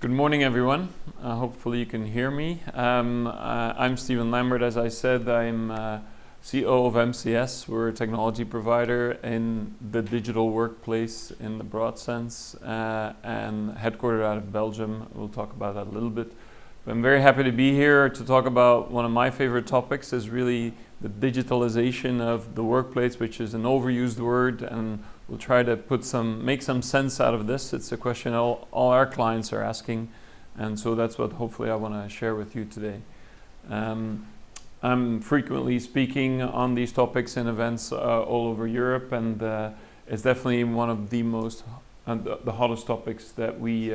Good morning, everyone. Hopefully you can hear me. I'm Stephen Lambert. As I said, I'm COO of MCS. We're a technology provider in the digital workplace in the broad sense and headquartered out of Belgium. We'll talk about that a little bit. But I'm very happy to be here to talk about one of my favorite topics is really the digitalization of the workplace, which is an overused word, and we'll try to make some sense out of this. It's a question all our clients are asking, and so that's what hopefully I want to share with you today. I'm frequently speaking on these topics in events all over Europe, and it's definitely one of the most the hottest topics that we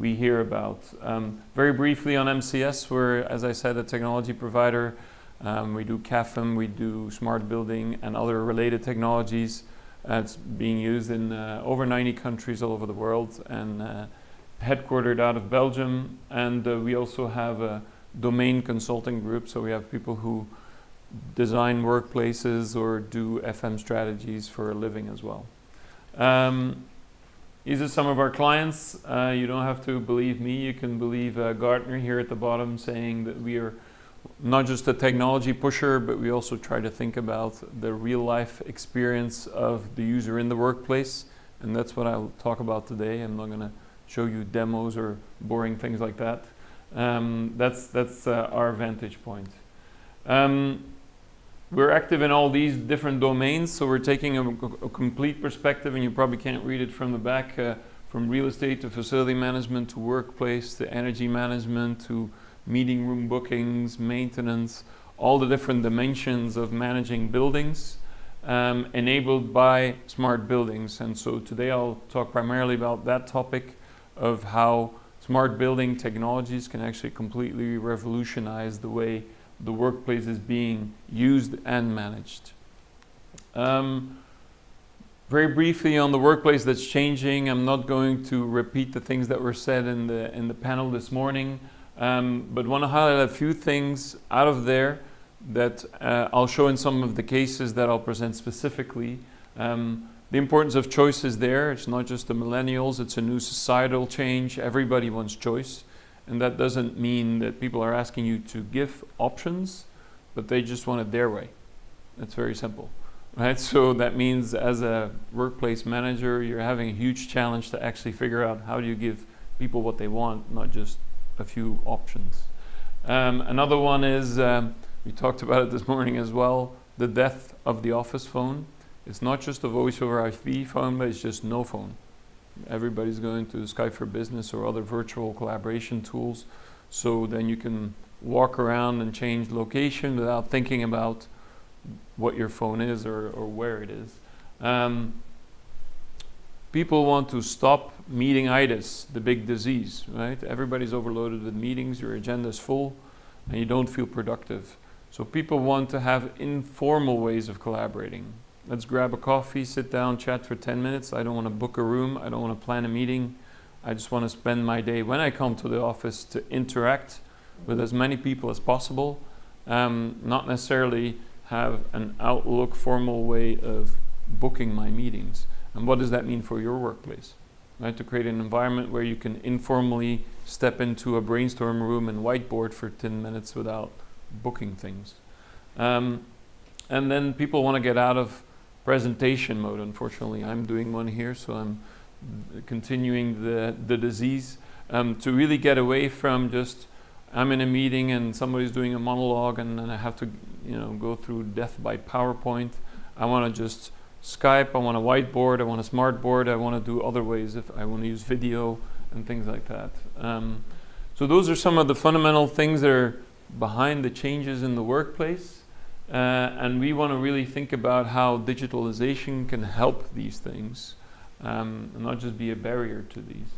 hear about. Very briefly on MCS, we're, as I said, a technology provider. We do CAFM, we do smart building and other related technologies. It's being used in over 90 countries all over the world and headquartered out of Belgium. And we also have a domain consulting group, so we have people who design workplaces or do FM strategies for a living as well. These are some of our clients. You don't have to believe me, you can believe Gartner here at the bottom saying that we are not just a technology pusher, but we also try to think about the real life experience of the user in the workplace. And that's what I'll talk about today. I'm not going to show you demos or boring things like that. That's our vantage point. We're active in all these different domains, so we're taking a complete perspective, and you probably can't read it from the back, from real estate to facility management to workplace to energy management to meeting room bookings, maintenance, all the different dimensions of managing buildings enabled by smart buildings. And so today I'll talk primarily about that topic of how smart building technologies can actually completely revolutionize the way the workplace is being used and managed. Very briefly on the workplace that's changing, I'm not going to repeat the things that were said in the panel this morning. But want to highlight a few things out of there that I'll show in some of the cases that I'll present specifically. The importance of choice is there. It's not just the millennials, it's a new societal change. Everybody wants choice. And that doesn't mean that people are asking you to give options, but they just want it their way. It's very simple. Right? So that means as a workplace manager, you're having a huge challenge to actually figure out how do you give people what they want, not just a few options. Another one is, we talked about it this morning as well, the death of the office phone. It's not just a voice over IP phone, but it's just no phone. Everybody's going to Skype for Business or other virtual collaboration tools, so then you can walk around and change location without thinking about what your phone is or where it is. People want to stop meetingitis, the big disease, right? Everybody's overloaded with meetings, your agenda is full, and you don't feel productive. So people want to have informal ways of collaborating. Let's grab a coffee, sit down, chat for 10 minutes. I don't want to book a room. I don't want to plan a meeting. I just want to spend my day when I come to the office to interact with as many people as possible, not necessarily have an Outlook formal way of booking my meetings. And what does that mean for your workplace? Right, to create an environment where you can informally step into a brainstorm room and whiteboard for 10 minutes without booking things. And then people want to get out of presentation mode. Unfortunately, I'm doing one here, so I'm continuing the disease to really get away from just I'm in a meeting and somebody's doing a monologue and then I have to go through death by PowerPoint. I want to just Skype, I want a whiteboard, I want a smart board, I want to do other ways if I want to use video and things like that. So those are some of the fundamental things that are behind the changes in the workplace. And we want to really think about how digitalization can help these things and not just be a barrier to these.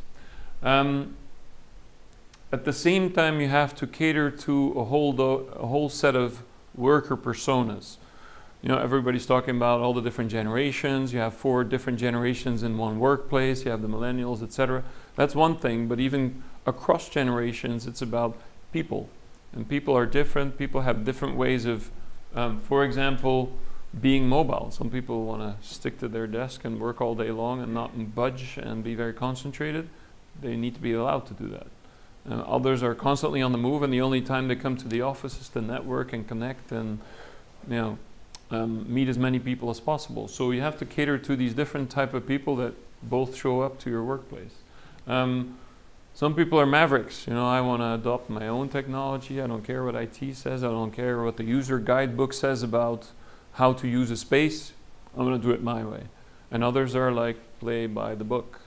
At the same time, you have to cater to a whole set of worker personas. Everybody's talking about all the different generations. You have 4 different generations in one workplace. You have the millennials, etc. That's one thing, but even across generations, it's about people. And people are different. People have different ways of, for example, being mobile. Some people want to stick to their desk and work all day long and not budge and be very concentrated. They need to be allowed to do that. Others are constantly on the move, and the only time they come to the office is to network and connect and meet as many people as possible. So you have to cater to these different type of people that both show up to your workplace. Some people are mavericks. I want to adopt my own technology. I don't care what IT says. I don't care what the user guidebook says about how to use a space. I'm going to do it my way. And others are like, play by the book.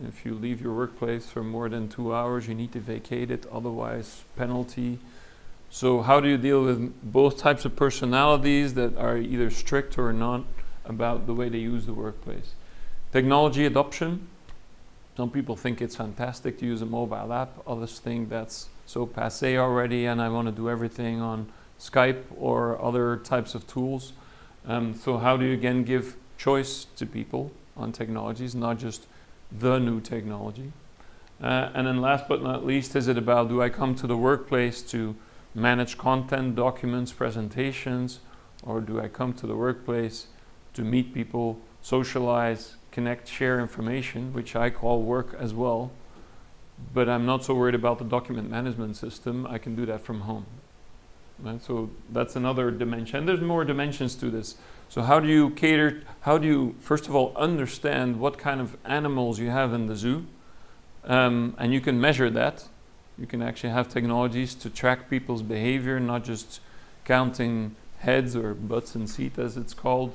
If you leave your workplace for more than 2 hours, you need to vacate it, otherwise penalty. So how do you deal with both types of personalities that are either strict or not about the way they use the workplace? Technology adoption. Some people think it's fantastic to use a mobile app. Others think that's so passé already and I want to do everything on Skype or other types of tools. So how do you again give choice to people on technologies, not just the new technology? And then last but not least, is it about, do I come to the workplace to manage content, documents, presentations, or do I come to the workplace to meet people, socialize, connect, share information, which I call work as well, but I'm not so worried about the document management system. I can do that from home. Right? So that's another dimension. And there's more dimensions to this. So how do you cater, how do you first of all understand what kind of animals you have in the zoo? And you can measure that. You can actually have technologies to track people's behavior, not just counting heads or butts and seats as it's called,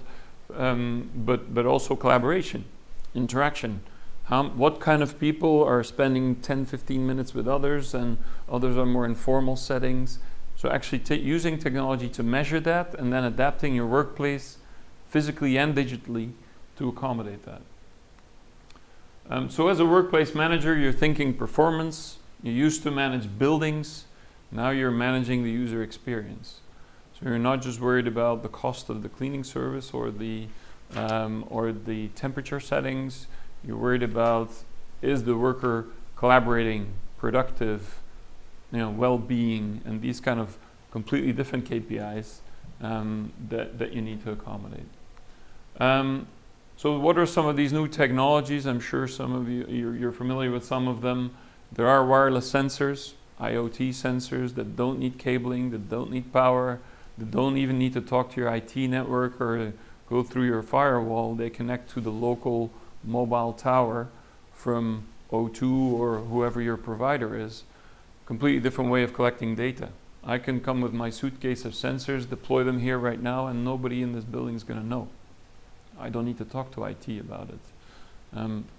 but also collaboration, interaction. What kind of people are spending 10, 15 minutes with others, and others are more informal settings. So actually using technology to measure that and then adapting your workplace physically and digitally to accommodate that. So as a workplace manager, you're thinking performance. You used to manage buildings. Now you're managing the user experience. So you're not just worried about the cost of the cleaning service or the temperature settings. You're worried about, is the worker collaborating, productive, well-being, and these kind of completely different KPIs that you need to accommodate. So what are some of these new technologies? I'm sure some of you're familiar with some of them. There are wireless sensors, IoT sensors that don't need cabling, that don't need power, that don't even need to talk to your IT network or go through your firewall. They connect to the local mobile tower from O2 or whoever your provider is. Completely different way of collecting data. I can come with my suitcase of sensors, deploy them here right now, and nobody in this building is going to know. I don't need to talk to IT about it.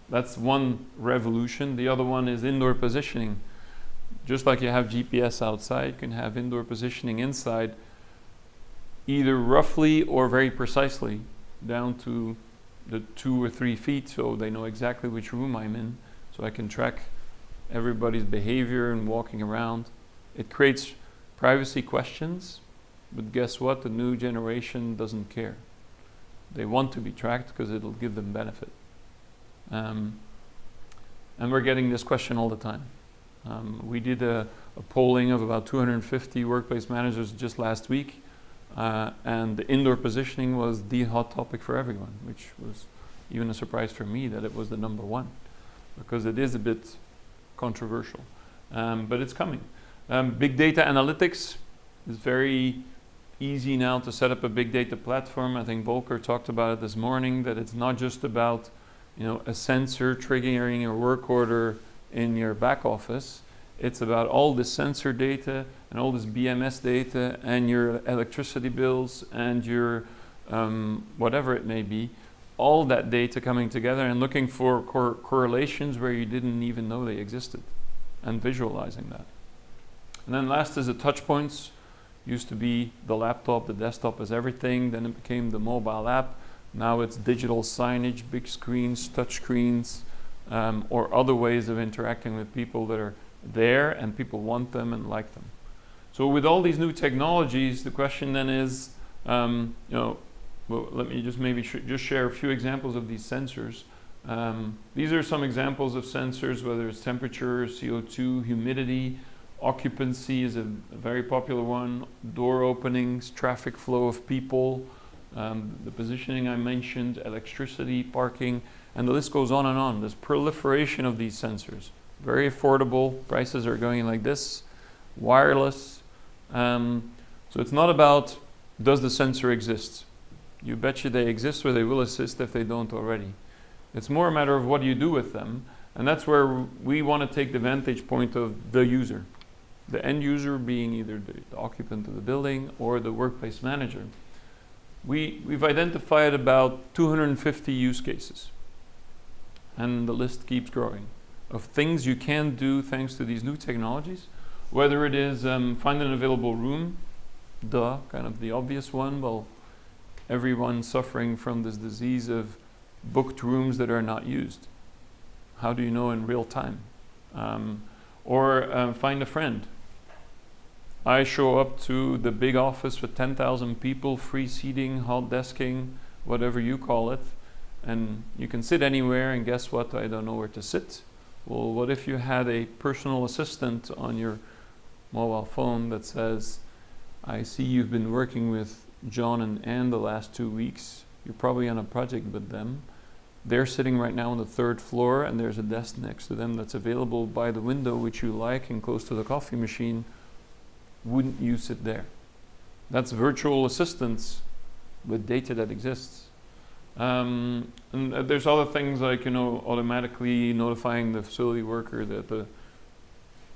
That's one revolution. The other one is indoor positioning. Just like you have GPS outside, you can have indoor positioning inside, either roughly or very precisely, down to the 2 or 3 feet, so they know exactly which room I'm in, so I can track everybody's behavior and walking around. It creates privacy questions, but guess what? The new generation doesn't care. They want to be tracked because it'll give them benefit. And we're getting this question all the time. We did a polling of about 250 workplace managers just last week, and the indoor positioning was the hot topic for everyone, which was even a surprise for me that it was the number one, because it is a bit controversial, but it's coming. Big data analytics is very easy now to set up a big data platform. I think Volker talked about it this morning, that it's not just about a sensor triggering a work order in your back office. It's about all this sensor data and all this BMS data and your electricity bills and your whatever it may be, all that data coming together and looking for correlations where you didn't even know they existed and visualizing that. And then last is the touch points. Used to be the laptop, the desktop is everything. Then it became the mobile app. Now it's digital signage, big screens, touch screens, or other ways of interacting with people that are there and people want them and like them. So with all these new technologies, the question then is, well, let me just maybe just share a few examples of these sensors. These are some examples of sensors, whether it's temperature, CO2, humidity. Occupancy is a very popular one, door openings, traffic flow of people, the positioning I mentioned, electricity, parking, and the list goes on and on. There's proliferation of these sensors. very affordable. Prices are going like this, wireless. So it's not about does the sensor exist. You betcha they exist, or they will assist if they don't already. It's more a matter of what you do with them, and that's where we want to take the vantage point of the user. The end user being either the occupant of the building or the workplace manager. We've identified about 250 use cases, and the list keeps growing, of things you can do thanks to these new technologies, whether it is find an available room, kind of the obvious one. Well, everyone's suffering from this disease of booked rooms that are not used. How do you know in real time? Or find a friend. I show up to the big office with 10,000 people, free seating, hot desking, whatever you call it, and you can sit anywhere, and guess what? I don't know where to sit. Well, what if you had a personal assistant on your mobile phone that says, I see you've been working with John and Anne the last 2 weeks. You're probably on a project with them. They're sitting right now on the 3rd floor, and there's a desk next to them that's available by the window, which you like, and close to the coffee machine. Wouldn't you sit there? That's virtual assistance with data that exists. And there's other things like, automatically notifying the facility worker that the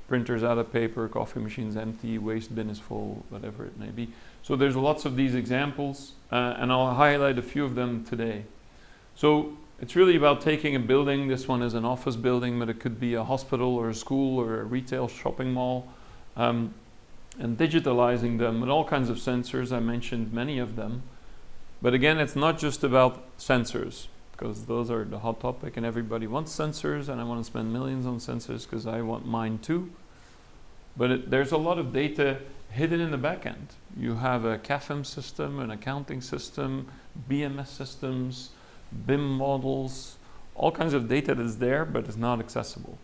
printer's out of paper, coffee machine's empty, waste bin is full, whatever it may be. So there's lots of these examples, and I'll highlight a few of them today. So it's really about taking a building. This one is an office building, but it could be a hospital or a school or a retail shopping mall, and digitalizing them with all kinds of sensors. I mentioned many of them. But again, it's not just about sensors, because those are the hot topic and everybody wants sensors, and I want to spend millions on sensors because I want mine too. But there's a lot of data hidden in the back end. You have a CAFM system, an accounting system, BMS systems, BIM models, all kinds of data that's there, but it's not accessible.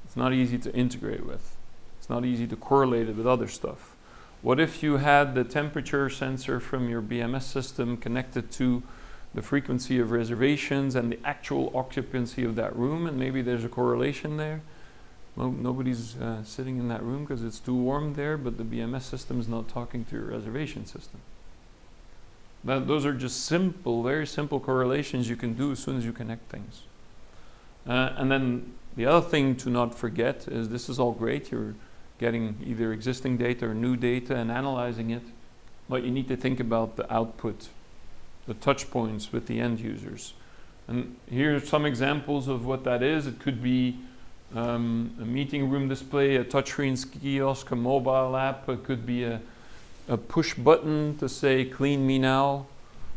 It's not easy to integrate with. It's not easy to correlate it with other stuff. What if you had the temperature sensor from your BMS system connected to the frequency of reservations and the actual occupancy of that room, and maybe there's a correlation there? Well, nobody's sitting in that room because it's too warm there, but the BMS system is not talking to your reservation system. Those are just simple, very simple correlations you can do as soon as you connect things. And then the other thing to not forget is this is all great. You're getting either existing data or new data and analyzing it, but you need to think about the output, the touch points with the end users. And here are some examples of what that is. It could be a meeting room display, a touchscreen kiosk, a mobile app. It could be a push button to say, clean me now,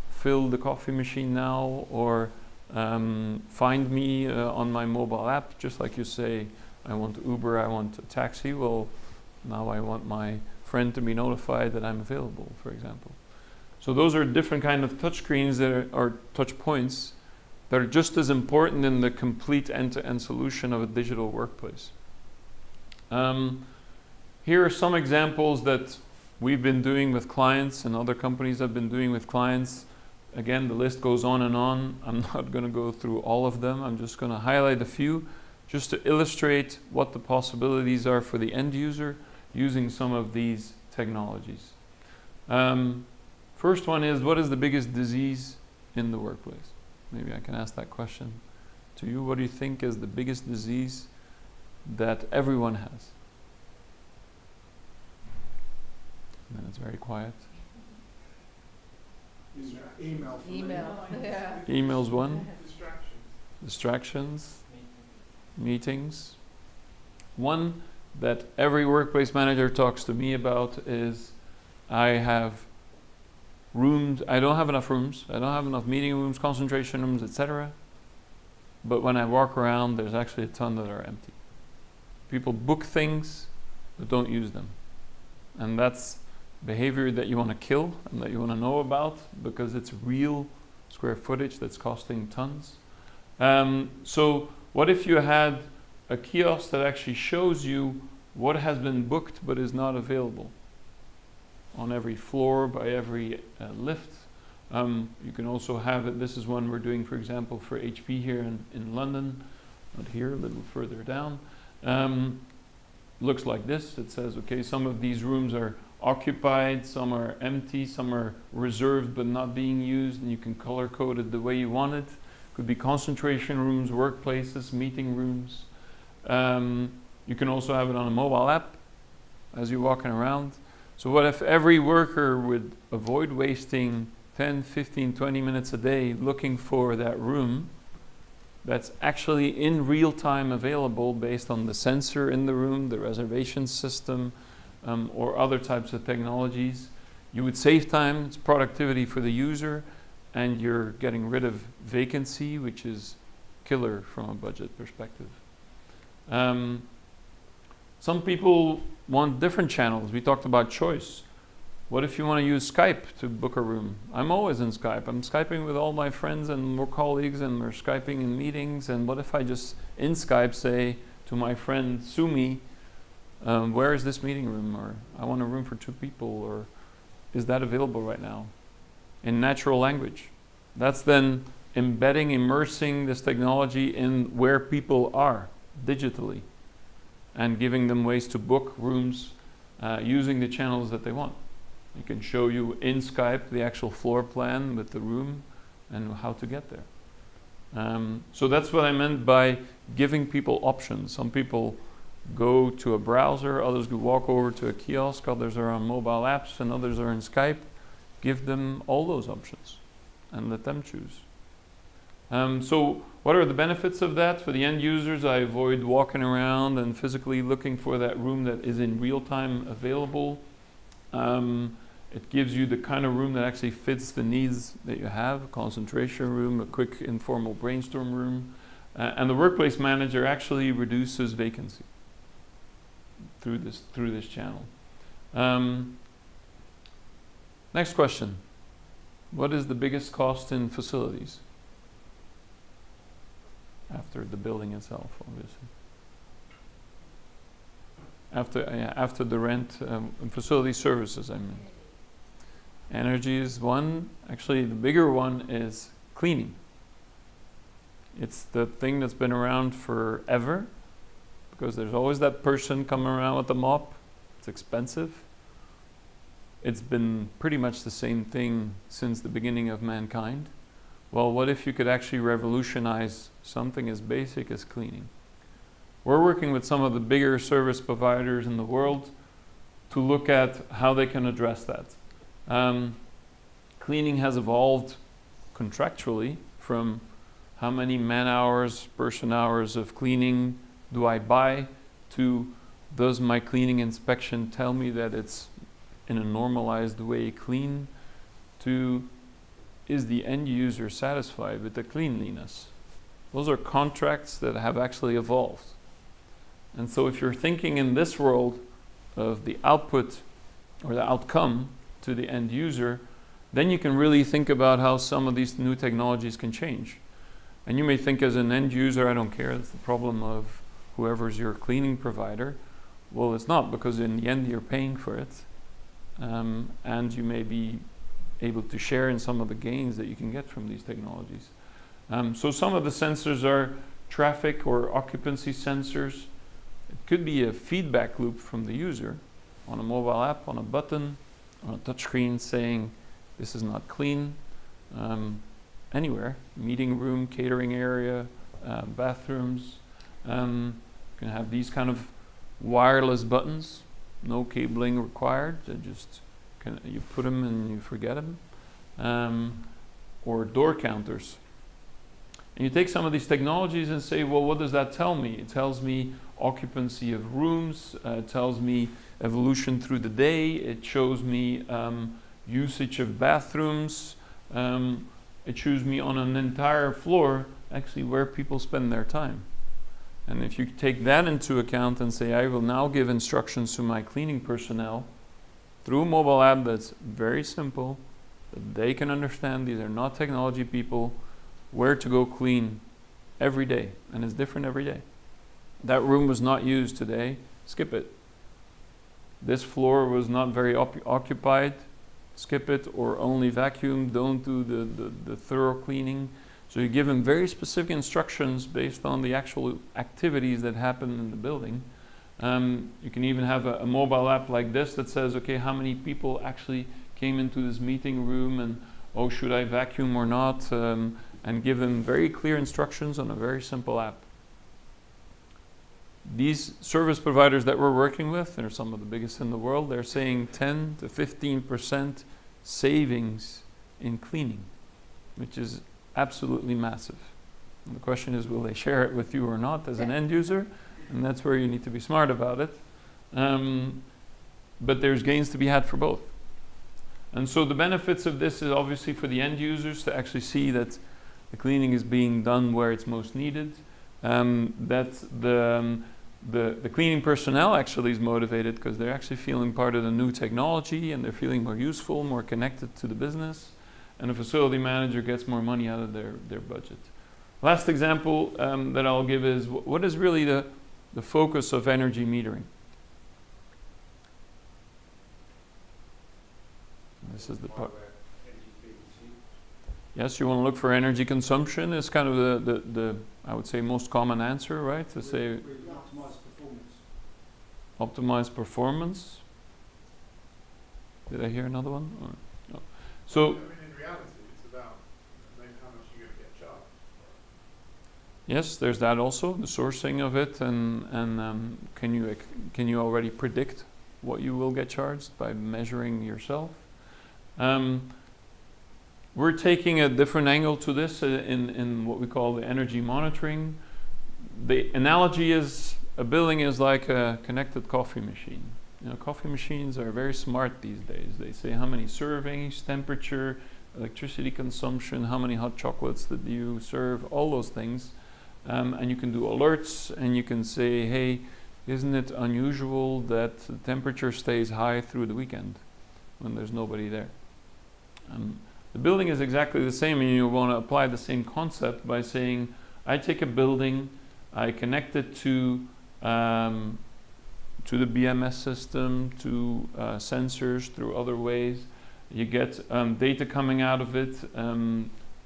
fill the coffee machine now, or find me on my mobile app, just like you say, I want Uber, I want a taxi. Well, now I want my friend to be notified that I'm available, for example. So those are different kind of touch screens that are touch points that are just as important in the complete end-to-end solution of a digital workplace. Here are some examples that we've been doing with clients and other companies have been doing with clients. Again, the list goes on and on. I'm not going to go through all of them. I'm just going to highlight a few just to illustrate what the possibilities are for the end user using some of these technologies. First one is, what is the biggest disease in the workplace? Maybe I can ask that question to you. What do you think is the biggest disease that everyone has? And then it's very quiet. Email. Yeah. Email's one. Distractions. Distractions. Meetings. One that every workplace manager talks to me about is, I have rooms, I don't have enough rooms, I don't have enough meeting rooms, concentration rooms, etc. But when I walk around, there's actually a ton that are empty. People book things, but don't use them. And that's behavior that you want to kill and that you want to know about, because it's real square footage that's costing tons. So what if you had a kiosk that actually shows you what has been booked but is not available on every floor, by every lift? You can also have it, this is one we're doing, for example, for HP here in London. not here, a little further down. Looks like this. It says, okay, some of these rooms are occupied, some are empty, some are reserved but not being used, and you can color code it the way you want it. Could be concentration rooms, workplaces, meeting rooms. You can also have it on a mobile app as you're walking around. So what if every worker would avoid wasting 10, 15, 20 minutes a day looking for that room that's actually in real time available based on the sensor in the room, the reservation system, or other types of technologies. You would save time, it's productivity for the user, and you're getting rid of vacancy, which is killer from a budget perspective. Some people want different channels. We talked about choice. What if you want to use Skype to book a room? I'm always in Skype. I'm Skyping with all my friends and more colleagues, and we're Skyping in meetings. And what if I just in Skype say to my friend Sumi, where is this meeting room? Or I want a room for 2 people, or is that available right now? In natural language. That's then embedding, immersing this technology in where people are digitally, and giving them ways to book rooms using the channels that they want. It can show you in Skype the actual floor plan with the room and how to get there. So that's what I meant by giving people options. Some people go to a browser, others go walk over to a kiosk, others are on mobile apps, and others are in Skype. Give them all those options and let them choose. So what are the benefits of that? For the end users, I avoid walking around and physically looking for that room that is in real time available. It gives you the kind of room that actually fits the needs that you have, a concentration room, a quick informal brainstorm room. And the workplace manager actually reduces vacancy through this channel. Next question. What is the biggest cost in facilities? After the building itself, obviously. After the rent, and facility services, I mean. Energy is one. Actually, the bigger one is cleaning. It's the thing that's been around forever, because there's always that person coming around with the mop. It's expensive. It's been pretty much the same thing since the beginning of mankind. Well, what if you could actually revolutionize something as basic as cleaning? We're working with some of the bigger service providers in the world to look at how they can address that. Cleaning has evolved contractually from how many man hours, person hours of cleaning do I buy, to does my cleaning inspection tell me that it's in a normalized way clean, to is the end user satisfied with the cleanliness? Those are contracts that have actually evolved. And so if you're thinking in this world of the output or the outcome to the end user, then you can really think about how some of these new technologies can change. And you may think as an end user, I don't care, it's the problem of whoever's your cleaning provider. Well, it's not, because in the end you're paying for it. And you may be able to share in some of the gains that you can get from these technologies. So some of the sensors are traffic or occupancy sensors. It could be a feedback loop from the user on a mobile app, on a button, on a touchscreen saying this is not clean. Anywhere, meeting room, catering area, bathrooms. You can have these kind of wireless buttons, no cabling required. They just you put them and you forget them. Or door counters. And you take some of these technologies and say, well, what does that tell me? It tells me occupancy of rooms. It tells me evolution through the day. It shows me usage of bathrooms. It shows me on an entire floor actually where people spend their time. And if you take that into account and say, I will now give instructions to my cleaning personnel through a mobile app that's very simple, that they can understand, these are not technology people, where to go clean every day. And it's different every day. That room was not used today, skip it. This floor was not very occupied, skip it, or only vacuum, don't do the thorough cleaning. So you give them very specific instructions based on the actual activities that happen in the building. You can even have a mobile app like this that says, okay, how many people actually came into this meeting room, and oh, should I vacuum or not? And give them very clear instructions on a very simple app. These service providers that we're working with, they're some of the biggest in the world, they're saying 10 to 15% savings in cleaning, which is absolutely massive. And the question is, will they share it with you or not as an end user? And that's where you need to be smart about it. But there's gains to be had for both. And so the benefits of this is obviously for the end users to actually see that the cleaning is being done where it's most needed. That the cleaning personnel actually is motivated because they're actually feeling part of the new technology, and they're feeling more useful, more connected to the business. And the facility manager gets more money out of their budget. Last example that I'll give is what is really the focus of energy metering. This is the part. Yes, you want to look for energy consumption is kind of the I would say most common answer, right? To say Optimize performance. Optimize performance. Did I hear another one? Or, no. So I mean, in reality, it's about maybe how much you're going to get charged. yes, there's that also, the sourcing of it, and can you already predict what you will get charged by measuring yourself? We're taking a different angle to this in what we call the energy monitoring. The analogy is a building is like a connected coffee machine. You know, coffee machines are very smart these days. They say how many servings, temperature, electricity consumption, how many hot chocolates did you serve, all those things. And you can do alerts, and you can say, hey, isn't it unusual that the temperature stays high through the weekend when there's nobody there? The building is exactly the same, and you want to apply the same concept by saying, I take a building, I connect it to the BMS system, to sensors through other ways. You get data coming out of it,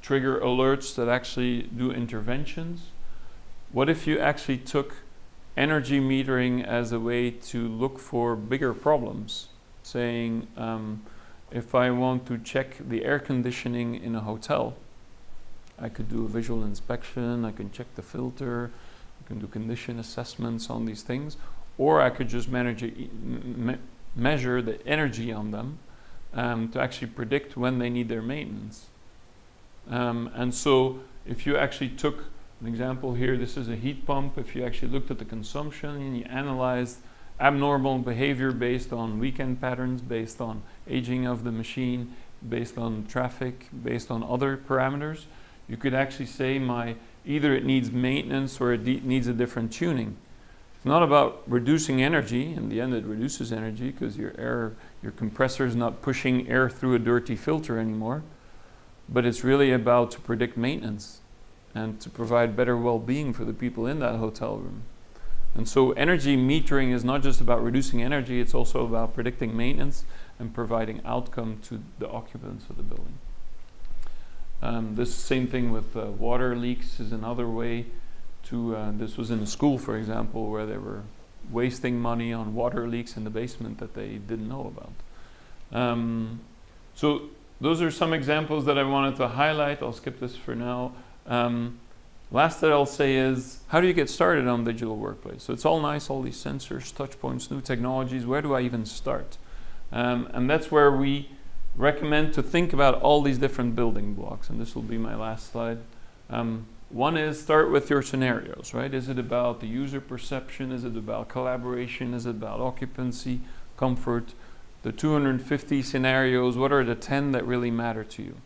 trigger alerts that actually do interventions. What if you actually took energy metering as a way to look for bigger problems, saying, if I want to check the air conditioning in a hotel, I could do a visual inspection, I can check the filter, I can do condition assessments on these things, or I could just measure the energy on them to actually predict when they need their maintenance. And so if you actually took an example here, this is a heat pump, if you actually looked at the consumption and you analyzed abnormal behavior based on weekend patterns, based on aging of the machine, based on traffic, based on other parameters, you could actually say either it needs maintenance or it needs a different tuning. It's not about reducing energy. In the end, it reduces energy because your compressor is not pushing air through a dirty filter anymore. But it's really about to predict maintenance and to provide better well-being for the people in that hotel room. And so energy metering is not just about reducing energy, it's also about predicting maintenance and providing outcome to the occupants of the building. This same thing with water leaks is another way to, this was in a school, for example, where they were wasting money on water leaks in the basement that they didn't know about. So those are some examples that I wanted to highlight. I'll skip this for now. Last that I'll say is, how do you get started on digital workplace? So it's all nice, all these sensors, touch points, new technologies. Where do I even start? And that's where we recommend to think about all these different building blocks. And this will be my last slide. One is start with your scenarios, right? Is it about the user perception? Is it about collaboration? Is it about occupancy, comfort? The 250 scenarios, what are the 10 that really matter to you?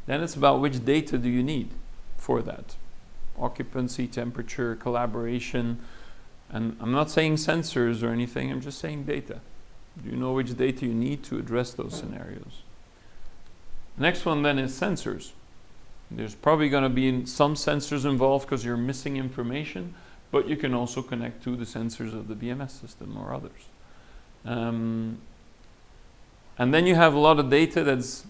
Then it's about which data do you need for that. Occupancy, temperature, collaboration. And I'm not saying sensors or anything, I'm just saying data. Do you know which data you need to address those scenarios? The next one then is sensors. There's probably going to be some sensors involved because you're missing information, but you can also connect to the sensors of the BMS system or others. And then you have a lot of data that's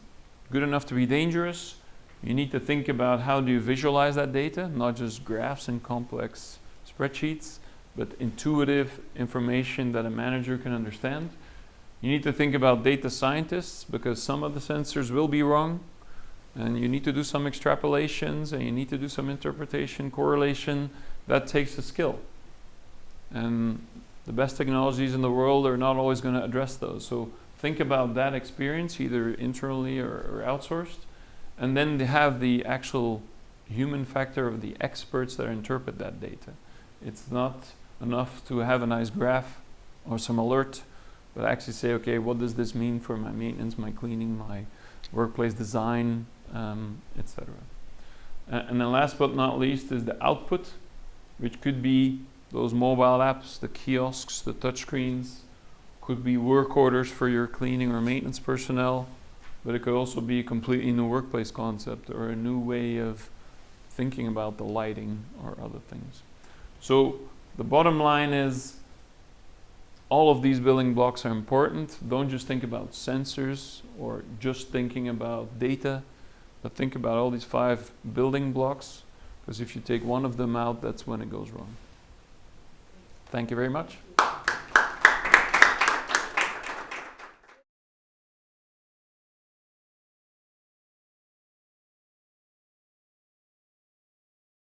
good enough to be dangerous, You need to think about how do you visualize that data, not just graphs and complex spreadsheets, but intuitive information that a manager can understand. You need to think about data scientists, because some of the sensors will be wrong, and you need to do some extrapolations, and you need to do some interpretation, correlation. That takes a skill. And the best technologies in the world are not always going to address those. So think about that experience, either internally or outsourced. And then they have the actual human factor of the experts that interpret that data. It's not enough to have a nice graph or some alert, but actually say, okay, what does this mean for my maintenance, my cleaning, my workplace design, etc. And then last but not least is the output, which could be those mobile apps, the kiosks, the touchscreens, could be work orders for your cleaning or maintenance personnel, but it could also be a completely new workplace concept or a new way of thinking about the lighting or other things. So the bottom line is all of these building blocks are important. Don't just think about sensors or just thinking about data, but think about all these 5 building blocks, because if you take one of them out, that's when it goes wrong. Thank you very much.